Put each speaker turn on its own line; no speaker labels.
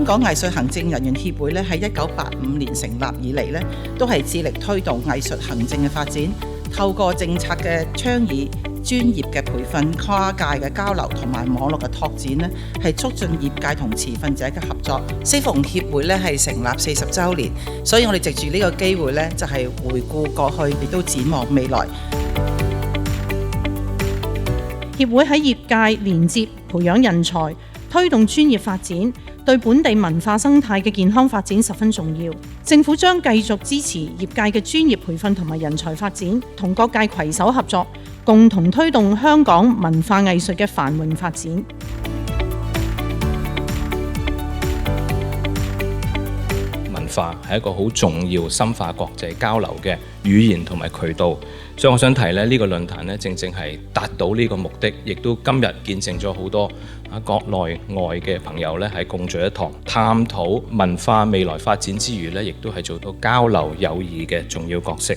港藝術行政人員協會咧喺1985年成立以嚟咧，都係致力推動藝術行政嘅發展，透過政策嘅倡議、專業嘅培訓、跨界嘅交流同埋網絡嘅拓展咧，係促進業界同持份者嘅合作。適逢協會咧係成立40週年，所以我哋藉住呢個機會咧，就係回顧過去，亦都展望未來。
協會喺業界連接、培養人才、推動專業發展，對本地文化生態嘅健康發展十分重要。政府將繼續支持業界嘅專業培訓同埋人才發展，同各界攜手合作，共同推動香港文化藝術嘅繁榮發展。
文化係一個好重要深化國際交流嘅語言同埋渠道，所以我想提咧，呢個論壇咧正正係達到呢個目的，亦都今日見證咗好多國內外嘅朋友咧係共聚一堂，探討文化未來發展之餘咧，亦都係做到交流友誼嘅重要角色。